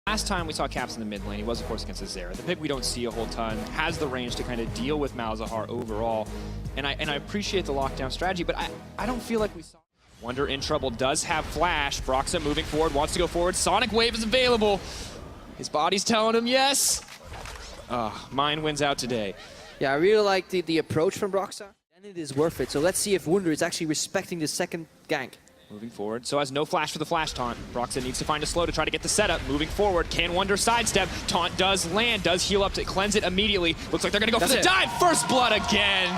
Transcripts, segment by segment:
Last time we saw Caps in the mid lane, he was of course against Xerxe. The pick we don't see a whole ton, has the range to kind of deal with Malzahar overall. And I appreciate the lockdown strategy, but I don't feel like we saw. Wunder in trouble, does have flash. PerkZ moving forward, wants to go forward. Sonic Wave is available. His body's telling him yes. Mine wins out today. Yeah, I really like the approach from PerkZ, and it is worth it. So let's see if Wunder is actually respecting the second gank. Moving forward, so has no flash for the flash taunt. PerkZ needs to find a slow to try to get the setup. Moving forward, can Wunder sidestep? Taunt does land, does heal up to cleanse it immediately. Looks like they're gonna go for the dive. First blood again.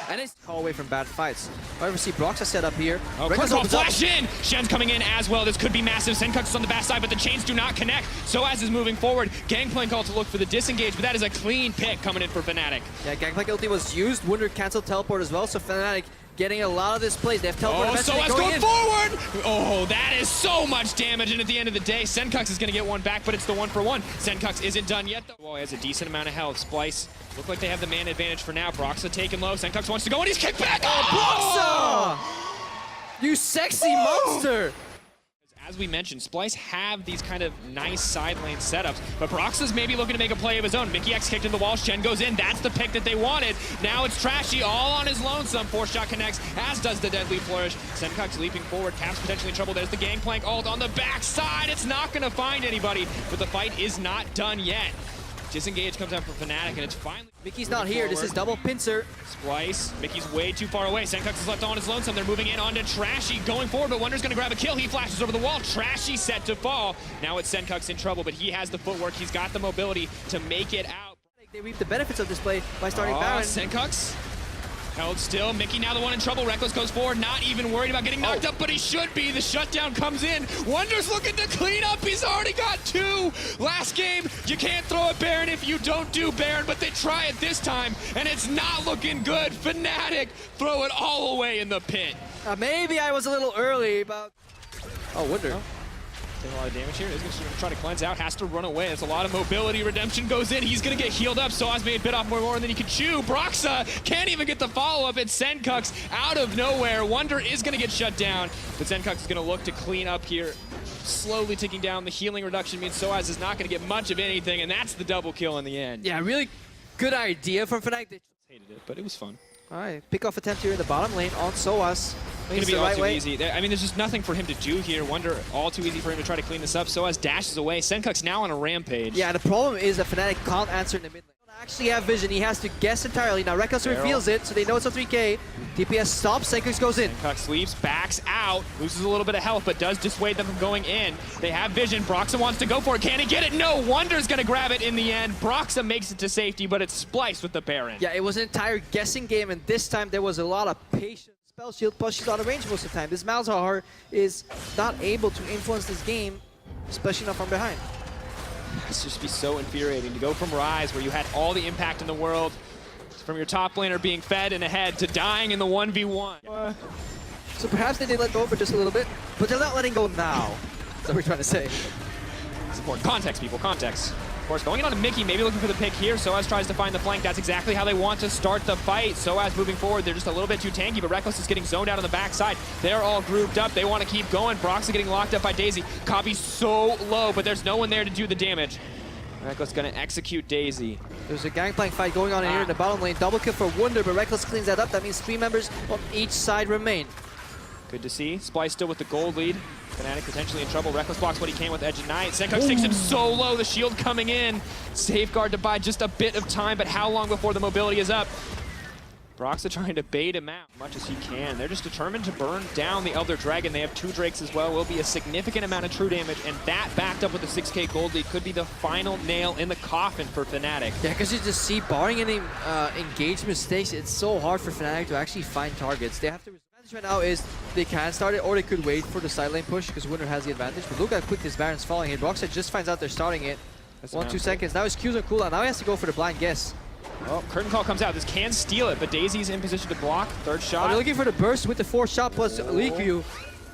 And it's call away from bad fights. However, see PerkZ set up here. Oh, quick call, flash in! Shen's coming in as well. This could be massive. Xerxe is on the backside, but the chains do not connect. So as is moving forward. Gangplank call to look for the disengage, but that is a clean pick coming in for Fnatic. Yeah, Gangplank ulti was used. Wunder canceled teleport as well, so Fnatic getting a lot of this plays. They have teleport. Oh, so as going forward! Oh, that is so much damage, and at the end of the day, Xerxe is going to get one back, but it's the 1-for-1. Xerxe isn't done yet, though. Well, he has a decent amount of health. Splyce look like they have the man advantage for now. PerkZ taken low. Xerxe wants to go, and he's kicked back! Oh, PerkZ! You sexy monster! As we mentioned, Splyce have these kind of nice side lane setups, but PerkZ's maybe looking to make a play of his own. Mickey X kicked in the wall, Shen goes in, that's the pick that they wanted. Now it's Trashy all on his lonesome. 4-shot connects, as does the deadly flourish. Xerxe leaping forward, Caps potentially in trouble. There's the Gangplank ult on the backside. It's not gonna find anybody, but the fight is not done yet. Disengage comes out for Fnatic, and it's finally... Mickey's not here, this is double pincer. Splyce, Mickey's way too far away. Xerxe is left on his lonesome. They're moving in onto Trashy, going forward, but Wunder's gonna grab a kill. He flashes over the wall. Trashy set to fall. Now it's Xerxe in trouble, but he has the footwork. He's got the mobility to make it out. They reap the benefits of this play by starting Baron. Xerxe held still. Mickey now the one in trouble. Rekkles goes forward, not even worried about getting knocked up, but he should be. The shutdown comes in. Wunder's looking to clean up. He's already got 2. Last game, you can't throw a Baron if you don't do Baron, but they try it this time, and it's not looking good. Fnatic throw it all away in the pit. Maybe I was a little early, but... Oh, Wunder. Taking a lot of damage here. He's going to try to cleanse out, has to run away. It's a lot of mobility. Redemption goes in. He's going to get healed up. Soaz made bit off more than he could chew. PerkZ can't even get the follow-up. It's Xerxe out of nowhere. Wunder is going to get shut down, but Xerxe is going to look to clean up here. Slowly ticking down. The healing reduction means Soaz is not going to get much of anything, and that's the double kill in the end. Yeah, really good idea from Fnatic. They hated it, but it was fun. All right, pick off attempt here in the bottom lane on Soaz. It's going to be all too easy. I mean, there's just nothing for him to do here. Wunder, all too easy for him to try to clean this up. Soaz dashes away. Xerxe now on a rampage. Yeah, the problem is that Fnatic can't answer in the mid lane. He doesn't actually have vision. He has to guess entirely. Now Roccat reveals it, so they know it's on 3K. DPS stops. Xerxe goes in. Xerxe leaves, backs out, loses a little bit of health, but does dissuade them from going in. They have vision. PerkZ wants to go for it. Can he get it? No. Wunder's going to grab it in the end. PerkZ makes it to safety, but it's Splyce with the Baron. Yeah, it was an entire guessing game, and this time there was a lot of patience. Spell shield, plus she's out of range most of the time. This Malzahar is not able to influence this game, especially not from behind. It's just be so infuriating to go from Rise, where you had all the impact in the world, from your top laner being fed and ahead to dying in the 1v1. So perhaps they did let go for just a little bit, but they're not letting go now. That's what we're trying to say. It's important. Context, people. Context. Of course, going in on a Mickey, maybe looking for the pick here. Soaz tries to find the flank. That's exactly how they want to start the fight. Soaz moving forward. They're just a little bit too tanky, but Rekkles is getting zoned out on the backside. They're all grouped up. They want to keep going. PerkZ getting locked up by Daisy. Copy's so low, but there's no one there to do the damage. Rekkles going to execute Daisy. There's a Gangplank fight going on here in the bottom lane. Double kill for Wunder, but Rekkles cleans that up. That means 3 members on each side remain. Good to see. Splyce still with the gold lead. Fnatic potentially in trouble. Rekkles blocks what he can with Edge of Night. Xerxe takes him so low. The shield coming in. Safeguard to buy just a bit of time, but how long before the mobility is up? PerkZ trying to bait him out as much as he can. They're just determined to burn down the Elder Dragon. They have 2 Drakes as well. Will be a significant amount of true damage, and that backed up with the 6K gold lead could be the final nail in the coffin for Fnatic. Yeah, because you just see, barring any engage mistakes, it's so hard for Fnatic to actually find targets. They have to. Right now is they can start it, or they could wait for the side lane push because Wunder has the advantage. But look how quick this Baron's falling here. Roccat just finds out they're starting it. 1-2 seconds. Now his Q's on cooldown. Now he has to go for the blind guess. Oh, curtain call comes out. This can steal it, but Daisy's in position to block. 3rd shot. They're looking for the burst with the 4th shot plus Liku.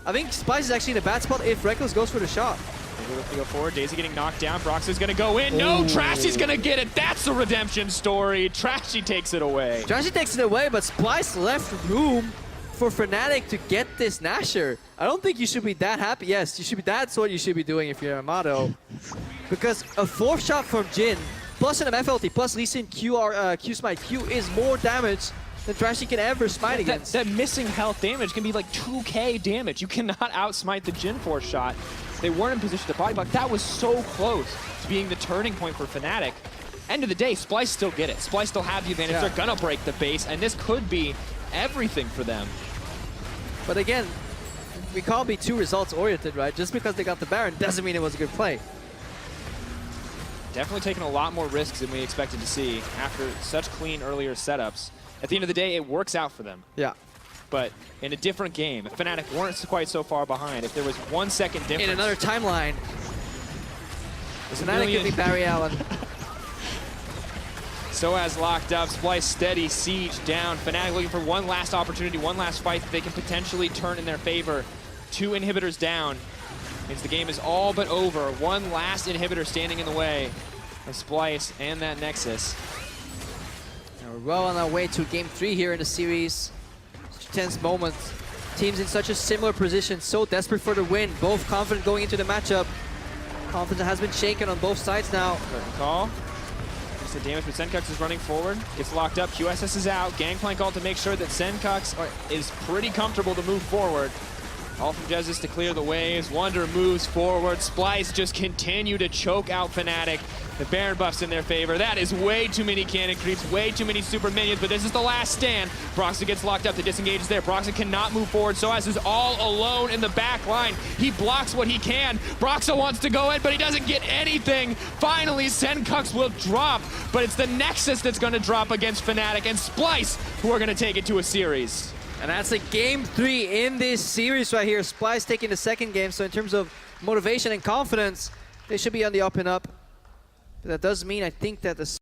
I think Splyce is actually in a bad spot if Rekkles goes for the shot. Maybe looking to go forward. Daisy getting knocked down. PerkZ is going to go in. No, Trashy's going to get it. That's a redemption story. Trashy takes it away. Trashy takes it away, but Splyce left room for Fnatic to get this Nasher. I don't think you should be that happy. Yes, you should be. That's what you should be doing if you're Amato. Because a 4th shot from Jhin, plus an MF ulti, plus Lee Q smite, Q is more damage than Trashy can ever smite against. That missing health damage can be like 2k damage. You cannot outsmite the Jhin 4th shot. They weren't in position to body block. That was so close to being the turning point for Fnatic. End of the day, Splyce still get it. Splyce still have the advantage. They're gonna break the base, and this could be everything for them. But again, we can't be too results oriented, right? Just because they got the Baron doesn't mean it was a good play. Definitely taking a lot more risks than we expected to see after such clean earlier setups. At the end of the day, it works out for them. Yeah. But in a different game, if Fnatic weren't quite so far behind, if there was 1 second difference. In another timeline, Fnatic could be Barry Allen. So as locked up, Splyce steady siege down. Fnatic looking for one last opportunity, one last fight that they can potentially turn in their favor. 2 inhibitors down. Means the game is all but over. One last inhibitor standing in the way of Splyce and that Nexus. And we're well on our way to game 3 here in the series. Such a tense moment. Teams in such a similar position, so desperate for the win. Both confident going into the matchup. Confidence has been shaken on both sides now. Curtain call. The damage, but Xerxe is running forward. Gets locked up. QSS is out. Gangplank ult to make sure that Xerxe is pretty comfortable to move forward. All from Jesus to clear the waves. Wonder moves forward. Splyce just continue to choke out Fnatic. The Baron buff's in their favor. That is way too many cannon creeps, way too many super minions, but this is the last stand. PerkZ gets locked up. The disengage is there. PerkZ cannot move forward. Soaz is all alone in the back line. He blocks what he can. PerkZ wants to go in, but he doesn't get anything. Finally, Xerxe will drop, but it's the Nexus that's going to drop against Fnatic, and Splyce who are going to take it to a series. And that's a game 3 in this series right here. Splyce taking the 2nd game, so in terms of motivation and confidence, they should be on the up and up. But that does mean, I think, that the